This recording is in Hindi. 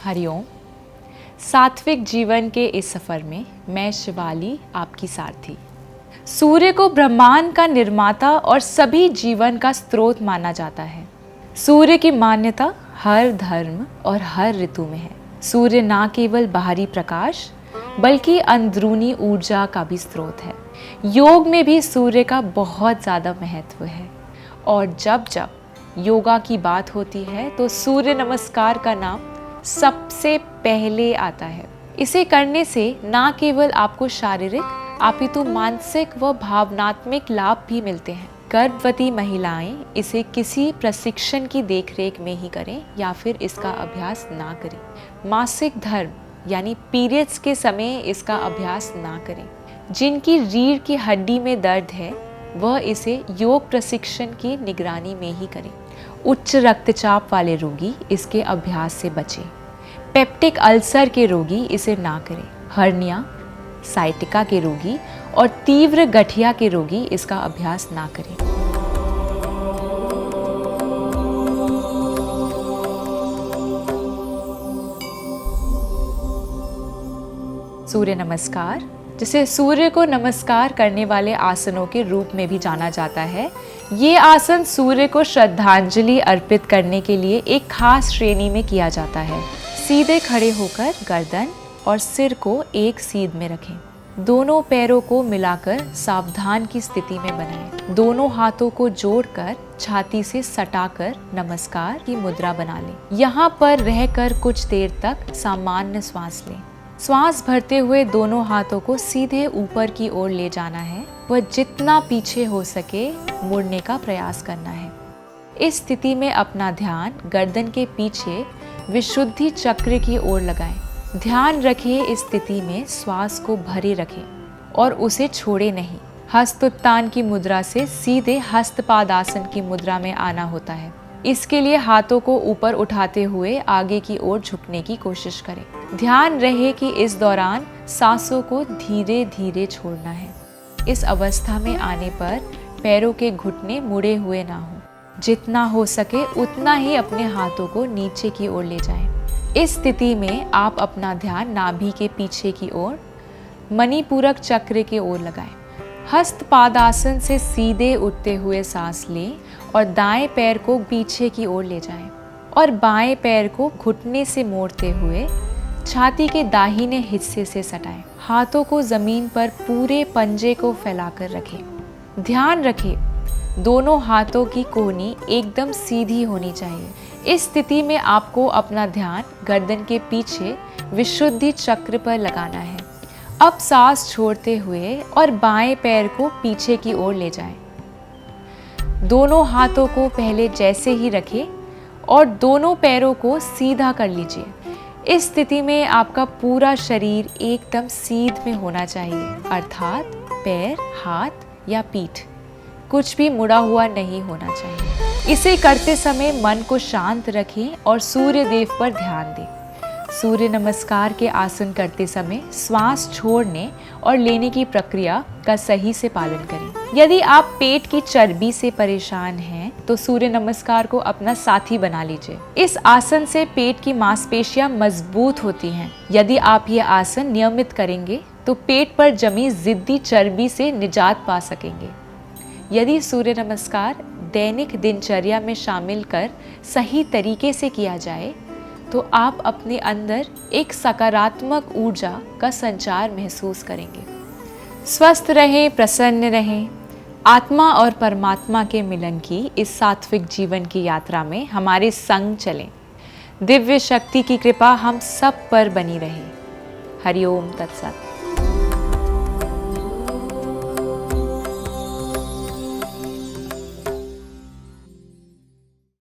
हरिओम। सात्विक जीवन के इस सफ़र में मैं शिवाली आपकी सारथी। सूर्य को ब्रह्मांड का निर्माता और सभी जीवन का स्रोत माना जाता है। सूर्य की मान्यता हर धर्म और हर ऋतु में है। सूर्य न केवल बाहरी प्रकाश बल्कि अंदरूनी ऊर्जा का भी स्रोत है। योग में भी सूर्य का बहुत ज़्यादा महत्व है और जब जब योगा की बात होती है तो सूर्य नमस्कार का नाम सबसे पहले आता है। इसे करने से न केवल आपको शारीरिक अपितु मानसिक व भावनात्मक लाभ भी मिलते हैं। गर्भवती महिलाएं इसे किसी प्रशिक्षण की देखरेख में ही करें या फिर इसका अभ्यास ना करें। मासिक धर्म यानी पीरियड्स के समय इसका अभ्यास ना करें। जिनकी रीढ़ की हड्डी में दर्द है वह इसे योग प्रशिक्षण की निगरानी में ही करें। उच्च रक्तचाप वाले रोगी इसके अभ्यास से बचें। पेप्टिक अल्सर के रोगी इसे ना करें। हर्निया, साइटिका के रोगी और तीव्र गठिया के रोगी इसका अभ्यास ना करें। सूर्य नमस्कार, जिसे सूर्य को नमस्कार करने वाले आसनों के रूप में भी जाना जाता है। ये आसन सूर्य को श्रद्धांजलि अर्पित करने के लिए एक खास श्रेणी में किया जाता है। सीधे खड़े होकर गर्दन और सिर को एक सीध में रखें। दोनों पैरों को मिलाकर सावधान की स्थिति में बनाएं। दोनों हाथों को जोड़कर छाती से सटाकर नमस्कार की मुद्रा बना लें। यहाँ पर रहकर कुछ देर तक सामान्य श्वास लें। श्वास भरते हुए दोनों हाथों को सीधे ऊपर की ओर ले जाना है व जितना पीछे हो सके मुड़ने का प्रयास करना है। इस स्थिति में अपना ध्यान गर्दन के पीछे विशुद्धि चक्र की ओर लगाएं। ध्यान रखें इस स्थिति में श्वास को भरे रखें और उसे छोड़े नहीं। हस्तोत्तान की मुद्रा से सीधे हस्तपादासन की मुद्रा में आना होता है। इसके लिए हाथों को ऊपर उठाते हुए आगे की ओर झुकने की कोशिश करें। ध्यान रहे कि इस दौरान सांसों को धीरे धीरे छोड़ना है। इस अवस्था में आने पर पैरों के घुटने मुड़े हुए ना हों। जितना हो सके उतना ही अपने हाथों को नीचे की ओर ले जाएं। इस स्थिति में आप अपना ध्यान नाभि के पीछे की ओर मणिपूरक चक्र की ओर लगाएं। हस्तपादासन से सीधे उठते हुए सांस लें और दाएं पैर को पीछे की ओर ले जाएं और बाएं पैर को घुटने से मोड़ते हुए छाती के दाहिने हिस्से से सटाएं। हाथों को जमीन पर पूरे पंजे को फैलाकर रखें। ध्यान रखें दोनों हाथों की कोहनी एकदम सीधी होनी चाहिए। इस स्थिति में आपको अपना ध्यान गर्दन के पीछे विशुद्धि चक्र पर लगाना है। अब सांस छोड़ते हुए और बाएं पैर को पीछे की ओर ले जाएं। दोनों हाथों को पहले जैसे ही रखें और दोनों पैरों को सीधा कर लीजिए। इस स्थिति में आपका पूरा शरीर एकदम सीध में होना चाहिए, अर्थात पैर, हाथ या पीठ कुछ भी मुड़ा हुआ नहीं होना चाहिए। इसे करते समय मन को शांत रखें और सूर्य देव पर ध्यान दें। सूर्य नमस्कार के आसन करते समय श्वास छोड़ने और लेने की प्रक्रिया का सही से पालन करें। यदि आप पेट की चर्बी से परेशान हैं तो सूर्य नमस्कार को अपना साथी बना लीजिए। इस आसन से पेट की मांसपेशियां मजबूत होती हैं। यदि आप ये आसन नियमित करेंगे तो पेट पर जमी जिद्दी चर्बी से निजात पा सकेंगे। यदि सूर्य नमस्कार दैनिक दिनचर्या में शामिल कर सही तरीके से किया जाए तो आप अपने अंदर एक सकारात्मक ऊर्जा का संचार महसूस करेंगे। स्वस्थ रहें, प्रसन्न रहें। आत्मा और परमात्मा के मिलन की इस सात्विक जीवन की यात्रा में हमारे संग चलें। दिव्य शक्ति की कृपा हम सब पर बनी रहे। हरिओम तत्सत।